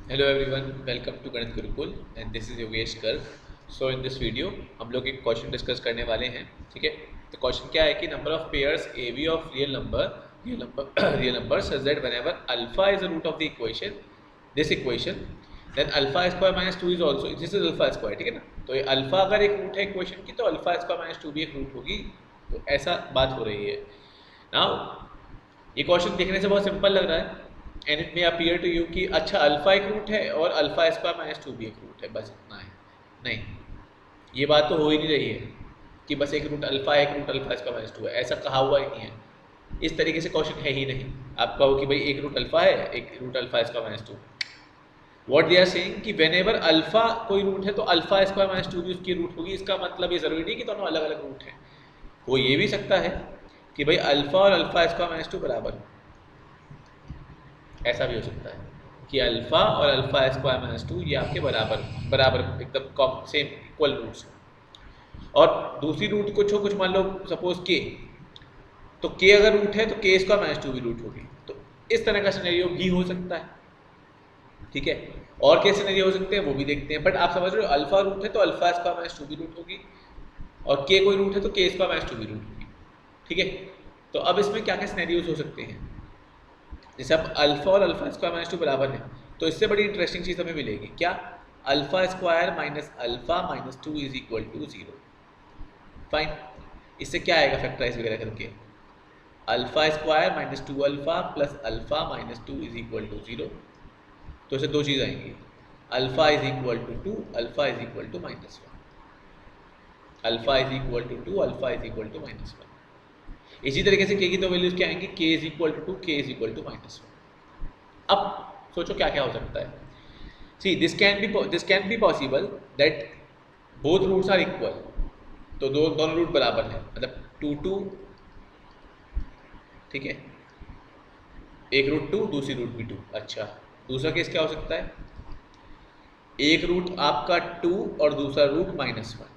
Hello everyone, welcome to गणित Gurukul and this is Yogesh Garg. So in this video हम लोग एक क्वेश्चन डिस्कस करने वाले हैं। ठीक है, तो क्वेश्चन क्या है कि number of pairs A B of real number such that whenever alpha is the root of the equation this equation then alpha square minus two is also this is alpha square. ठीक है ना, तो ये alpha अगर एक root है equation की तो अल्फा स्क्वायर माइनस टू भी एक रूट होगी। तो ऐसा बात हो रही है। नाउ ये क्वेश्चन देखने से बहुत सिंपल लग रहा है and it may appear to you कि अच्छा अल्फा एक रूट है और अल्फा स्क्वायर माइनस टू भी एक रूट है, बस इतना है। नहीं, ये बात तो हो ही नहीं रही है कि बस एक root alpha square minus two है, ऐसा कहा हुआ ही नहीं है। इस तरीके से क्वेश्चन है ही नहीं। आप कहो कि भाई एक रूट अल्फा है, एक root alpha square minus two. What they are saying कि व्हेनेवर अल्फा कोई रूट है तो अल्फा स्क्वायर माइनस टू भी उसकी रूट होगी। इसका मतलब ये जरूरी नहीं कि दोनों अलग अलग रूट हैं। वो ये भी सकता है कि भाई अल्फा और अल्फा स्क्वायर माइनस टू बराबर हो, ऐसा भी हो सकता है कि अल्फा और अल्फा स्क्वायर माइनस टू ये आपके बराबर बराबर एकदम कॉम सेम इक्वल रूट्स हैं। और दूसरी रूट कुछ मान लो सपोज के, तो के अगर रूट है तो के स्क्वायर माइनस टू भी रूट होगी। तो इस तरह का सिनेरियो भी हो सकता है। ठीक है, और क्या सिनेरियो हो सकते हैं वो भी देखते हैं। बट आप समझ रहे हो अल्फा रूट है तो अल्फा स्क्वायर माइनस टू भी रूट होगी और के कोई रूट है तो के स्क्वायर माइनस टू भी रूट होगी। ठीक है, तो अब इसमें क्या क्या सिनेरियोज हो सकते हैं। जैसे अब अल्फा और अल्फा स्क्वायर माइनस टू बराबर है तो इससे बड़ी इंटरेस्टिंग चीज़ हमें मिलेगी क्या, alpha square minus alpha minus two is equal to zero. Fine, इससे क्या आएगा फैक्टराइज वगैरह करके, alpha square minus two alpha plus alpha minus two is equal to zero. तो इससे दो चीज़ आएंगी, alpha is equal to two, alpha is equal to minus one, alpha is equal to two, alpha is equal to minus one. इसी तरीके से के की दो वैल्यूज क्या आएंगी, K is equal to two, K is equal to minus one. अब सोचो क्या क्या हो सकता है। See this can be possible that both roots are equal. तो दोनों रूट बराबर है, मतलब टू टू, ठीक है, एक रूट टू दूसरी रूट भी टू। अच्छा, दूसरा केस क्या हो सकता है, एक रूट आपका टू और दूसरा root minus one.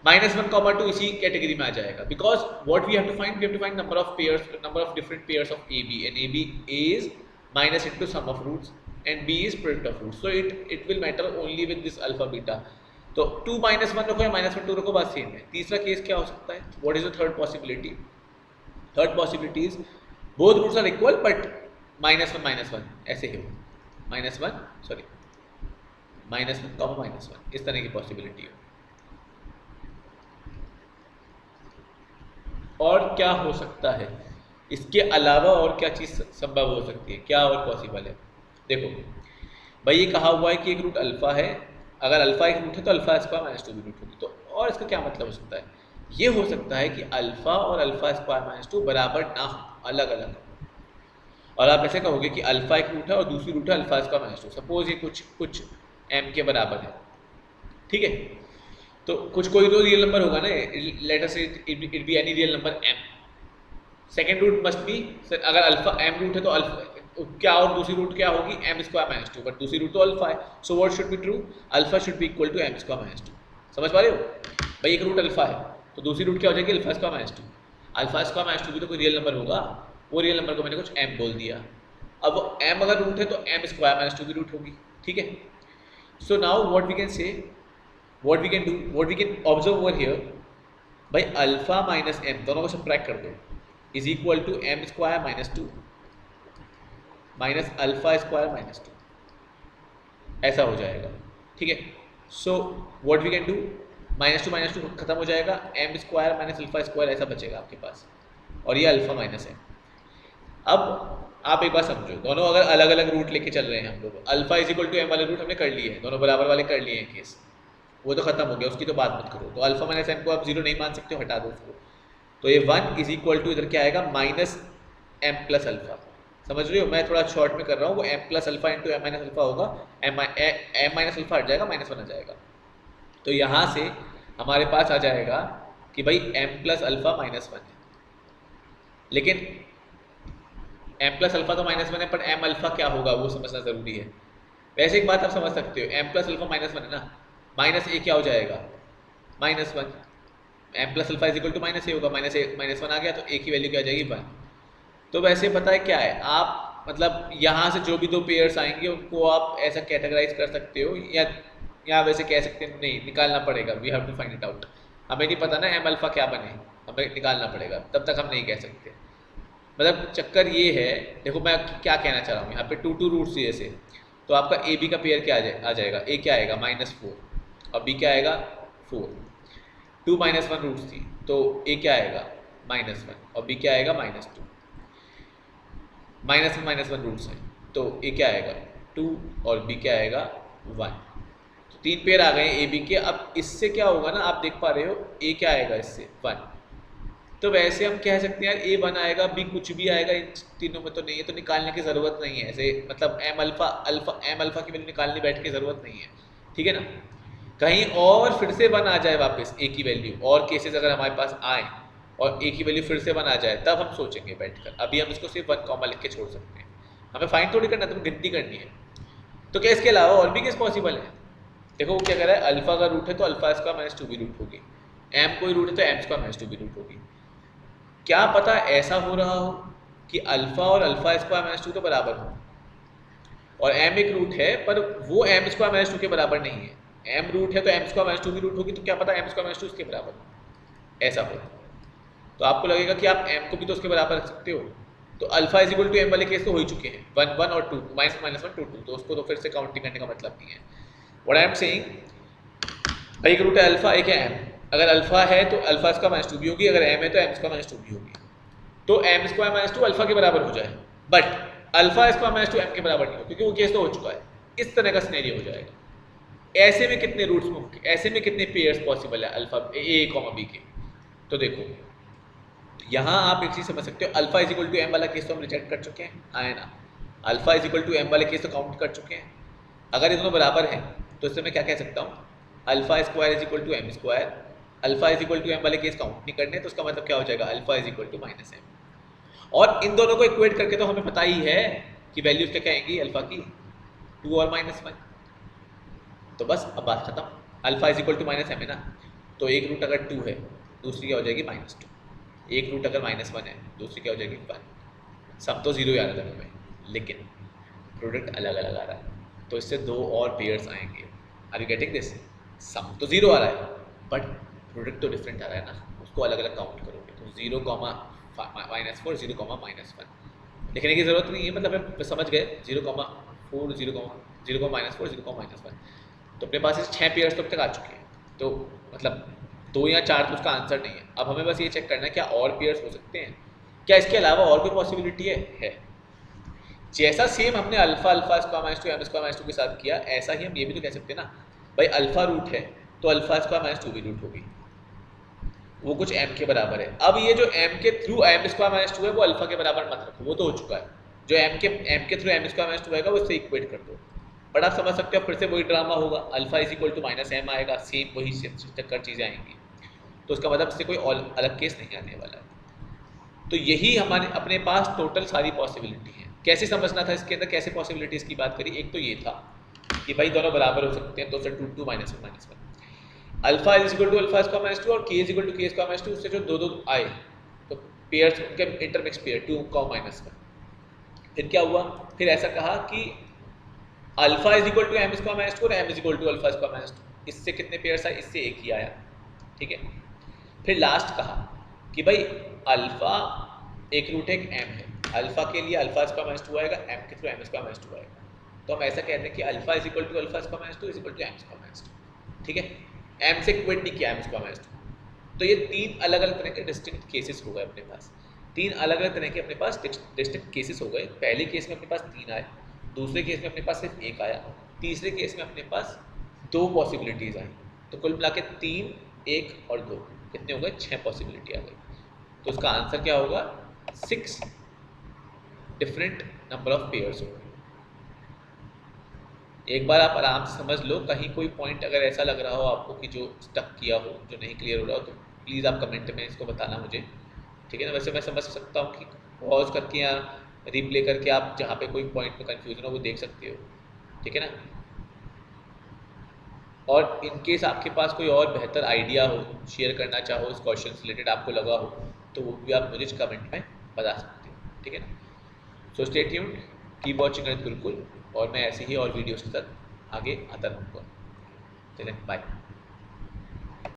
Minus one comma two इसी कैटेगरी में आ जाएगा because what we have to find number of pairs, number of different pairs of A B and A B is minus into sum of roots and B is product of roots. So it will matter only with this alpha beta. तो two minus one रखो या minus one two रखो, बात same है। तीसरा case क्या हो सकता है, what is the third possibility, third possibility is both roots are equal but minus one ऐसे ही हो, minus one sorry minus one comma minus one, इस तरह की पॉसिबिलिटी हो। और क्या हो सकता है, इसके अलावा और क्या चीज़ संभव हो सकती है, क्या और पॉसिबल है। देखो भाई ये कहा हुआ है कि एक रूट अल्फा है, अगर अल्फा एक रूट है तो अल्फा स्क्वायर माइनस टू भी रूट होगी। तो और इसका क्या मतलब हो सकता है, ये हो सकता है कि अल्फा और अल्फा स्क्वायर माइनस टू बराबर ना हो, अलग अलग हो। और आप ऐसे कहोगे कि अल्फा एक रूट है और दूसरी रूट है alpha square minus to, suppose ये कुछ कुछ एम के बराबर है। ठीक है, तो कुछ कोई तो रियल नंबर होगा ना, let us say it be any real number m। Second root must be, अगर अल्फा m रूट है तो अल्फा क्या और दूसरी रूट क्या होगी m square minus two, but दूसरी रूट तो अल्फा है। So what should be true, alpha should be equal to m square minus two. समझ पा रहे हो भाई, एक रूट अल्फा है तो दूसरी रूट क्या हो जाएगी alpha square minus two. Alpha square minus two भी तो कोई रियल नंबर होगा, वो रियल नंबर को मैंने कुछ m बोल दिया। अब वो m अगर रूट है तो m स्क्वायर माइनस टू भी रूट होगी। ठीक है, so now what we can say, what we can do, what we can observe over here, भाई अल्फा माइनस एम दोनों को सब्ट्रैक्ट कर दो, is equal to M square minus two minus alpha square minus two, ऐसा हो जाएगा। ठीक है, so what we can do, minus two खत्म हो जाएगा, M square minus alpha square ऐसा बचेगा आपके पास, और ये अल्फा माइनस है। अब आप एक बात समझो, दोनों अगर अलग अलग रूट लेके चल रहे हैं हम लोग, alpha is equal to M वाले रूट हमने कर लिए हैं, दोनों बराबर वाले कर लिए हैं केस, वो तो खत्म हो गया, उसकी तो बात मत करो। तो अल्फा माइनस एम को आप जीरो नहीं मान सकते हो, हटा दो उसको। तो ये वन इज इक्वल टू इधर क्या आएगा माइनस एम प्लस अल्फा। समझ रहे हो, मैं थोड़ा शॉर्ट में कर रहा हूँ, वो M plus alpha into M minus alpha होगा, एम माइनस अल्फा हट जाएगा, माइनस वन आ जाएगा। तो यहाँ से हमारे पास आ जाएगा कि भाई M plus alpha minus one है, लेकिन एम प्लस अल्फा तो माइनस वन है, पर एम अल्फा क्या होगा वो समझना जरूरी है। वैसे एक बात आप समझ सकते हो, M plus alpha minus one है ना, माइनस ए क्या हो जाएगा minus one, M plus alpha is equal to minus A होगा, माइनस ए माइनस वन आ गया तो ए की वैल्यू क्या आ जाएगी वन। तो वैसे पता है क्या है, आप मतलब यहाँ से जो भी दो पेयर्स आएंगे उनको आप ऐसा कैटेगराइज कर सकते हो, या वैसे कह सकते हैं नहीं, निकालना पड़ेगा, we have to find it out. हमें नहीं पता ना एम अल्फा क्या बने, हमें निकालना पड़ेगा, तब तक हम नहीं कह सकते। मतलब चक्कर ये है, देखो मैं क्या कहना चाह रहा हूँ, यहाँ पे टू रूट्स जैसे, तो आपका ए बी का पेयर क्या आ जाएगा, ए क्या आएगा -4 और बी क्या आएगा 4। 2 -1 रूट्स थी तो ए क्या आएगा -1 और बी क्या आएगा -2। -1 रूट्स हैं तो ए क्या आएगा 2 और बी क्या आएगा 1। तो 3 पेयर आ गए ए बी के। अब इससे क्या होगा ना, आप देख पा रहे हो ए क्या आएगा इससे 1, तो वैसे हम कह सकते हैं यार ए 1 आएगा, बी कुछ भी आएगा, इन तीनों में तो नहीं है, तो निकालने की ज़रूरत नहीं है। ऐसे मतलब एम अल्फा की वैल्यू निकालने बैठ के ज़रूरत नहीं है, ठीक है ना। कहीं और फिर से 1 आ जाए वापस ए की वैल्यू, और केसेस अगर हमारे पास आए और ए की वैल्यू फिर से 1 आ जाए, तब हम सोचेंगे बैठकर। अभी हम इसको सिर्फ 1 कॉमा लिख के छोड़ सकते हैं, हमें फाइंड थोड़ी करना, तो गिनती करनी है। तो क्या इसके अलावा और भी केस पॉसिबल है? देखो वो क्या कह रहा है, अल्फा का रूट है तो अल्फा स्क्वायर -2 भी रूट होगी, एम कोई रूट है तो एम स्क्वायर -2 भी रूट होगी। क्या पता ऐसा हो रहा हो कि अल्फा और अल्फा स्क्वायर -2 के बराबर हो, और एम एक रूट है पर वो एम स्क्वायर -2 के बराबर नहीं है। एम रूट है तो एम स्क्वायर -2 भी रूट होगी, तो क्या पता एम स्क्वायर -2 उसके बराबर हो। ऐसा हो तो आपको लगेगा कि आप एम को भी तो उसके बराबर रख सकते हो। तो alpha is equal to M वाले केस तो हो ही चुके हैं, 1 1 और 2 -1 2 2, तो उसको तो फिर से काउंटिंग करने का मतलब नहीं है। व्हाट आई एम सेइंग, भाई एक रूट है अल्फा, एक है एम। अगर अल्फा है तो अल्फा स्क्वायर -2 भी होगी, अगर एम है तो एम स्क्वायर -2 भी होगी। तो एम स्क्वायर -2 अल्फा के बराबर हो जाए, बट अल्फा स्क्वायर -2 एम के बराबर नहीं हो, क्योंकि वो केस तो हो चुका है। इस तरह का सिनेरियो हो जाएगा। ऐसे में कितने रूट्स मुमकिन, ऐसे में कितने पेयर्स पॉसिबल है अल्फा ए कॉमा बी के? तो देखो यहाँ आप एक चीज़ समझ सकते हो, alpha is equal to M वाला केस तो हम रिजेक्ट कर चुके हैं, आए ना। Alpha is equal to M वाले केस तो काउंट कर चुके हैं। अगर ये दोनों बराबर हैं तो इससे मैं क्या कह सकता हूँ, alpha square is equal to M square. Alpha is equal to M वाले केस काउंट नहीं करने, तो उसका मतलब क्या हो जाएगा, alpha is equal to -m। और इन दोनों को इक्वेट करके तो हमें पता ही है कि वैल्यूज क्या आएंगी अल्फा की, 2 और -1। तो बस अब बात खत्म। Alpha is equal to -m है ना, तो एक रूट अगर 2 है दूसरी क्या हो जाएगी -2, एक रूट अगर -1 है दूसरी क्या हो जाएगी 1। सब तो 0 ही आ रहा है हमें, लेकिन प्रोडक्ट अलग अलग आ रहा है, तो इससे 2 और पेयर्स आएंगे। Are you getting this? Sum तो 0 आ रहा है बट प्रोडक्ट तो डिफरेंट आ रहा है ना, उसको अलग अलग काउंट करोगे तो 0, -4 0, -1 लिखने की ज़रूरत नहीं है, मतलब हम समझ गए 0, 4 0, 0, -4 0, -1। तो अपने पास इस 6 पेयर्स तो अब तक आ चुके हैं, तो मतलब 2 या 4 तो उसका आंसर नहीं है। अब हमें बस ये चेक करना है क्या और पेयर्स हो सकते हैं, क्या इसके अलावा और कोई पॉसिबिलिटी है। जैसा सेम हमने अल्फा स्क्वायर -2 एम स्क्वायर -2 के साथ किया, ऐसा ही हम ये भी तो कह सकते हैं ना, भाई अल्फा रूट है तो अल्फा स्क्वायर -2 भी रूट होगी, वो कुछ एम के बराबर है। अब ये जो एम के थ्रू एम स्क्वायर -2 है वो अल्फा के बराबर मत रखो, वो तो हो चुका है। जो एम के थ्रू एम स्क्वायर -2 आएगा वो इससे इक्वेट कर दो। बट आप समझ सकते हो फिर से वही ड्रामा होगा, alpha is equal to -m आएगा, सेम वही चक्कर चीज़ें आएंगी, तो उसका मतलब इससे कोई और अलग केस नहीं आने वाला है। तो यही हमारे अपने पास टोटल सारी पॉसिबिलिटी है। कैसे समझना था इसके अंदर, कैसे पॉसिबिलिटीज़ की बात करी? एक तो ये था कि भाई दोनों बराबर हो सकते हैं, तो उससे 2 -1 alpha is equal to alpha square -2 और K is equal to K square -2, उससे जो दो आए तो पेयर्स उनके इंटरमिक्स पेयर 2 -1। फिर क्या हुआ, फिर ऐसा कहा कि alpha is equal to M square -2 और M is equal to alpha square -2, इससे कितने पेयर्स आए, इससे एक ही आया, ठीक है। फिर लास्ट कहा कि भाई अल्फा एक रूट एक एम है, अल्फा के लिए अल्फा स्क्वायर -2 आएगा, एम के थ्रू एम स्क्वायर -2 आएगा, तो हम ऐसा कहते हैं कि alpha is equal to alpha square -2 is equal to M square -2, ठीक है। एम से इक्वेट नहीं किया एम स्क्वायर -2। तो ये 3 अलग अलग तरह के डिस्टिंक्ट केसेस हो गए अपने पास, 3 अलग अलग तरह के अपने पास डिस्टिंक्ट केसेस हो गए। पहले केस में अपने पास 3 आए, दूसरे केस में अपने पास सिर्फ 1 आया, तीसरे केस में अपने पास 2 पॉसिबिलिटीज़ आई। तो कुल मिला के 3, 1 और 2 कितने हो गए, 6 पॉसिबिलिटी आ गई। तो उसका आंसर क्या होगा, 6 डिफरेंट नंबर ऑफ पेयर्स होंगे। एक बार आप आराम से समझ लो, कहीं कोई पॉइंट अगर ऐसा लग रहा हो आपको कि जो स्टक किया हो, जो नहीं क्लियर हो रहा हो, तो प्लीज़ आप कमेंट में इसको बताना मुझे, ठीक है ना। वैसे मैं समझ सकता हूँ कि पॉज करके या रिप्ले करके आप जहाँ पे कोई पॉइंट में कन्फ्यूजन हो वो देख सकते हो, ठीक है ना। और इन केस आपके पास कोई और बेहतर आइडिया हो, शेयर करना चाहो इस क्वेश्चन से रिलेटेड आपको लगा हो, तो वो भी आप मुझे कमेंट में बता सकते हो, ठीक है ना। So stay tuned, keep watching गणित गुरुकुल, और मैं ऐसे ही और वीडियोस के साथ आगे आता रहूँगा। चलें, बाय।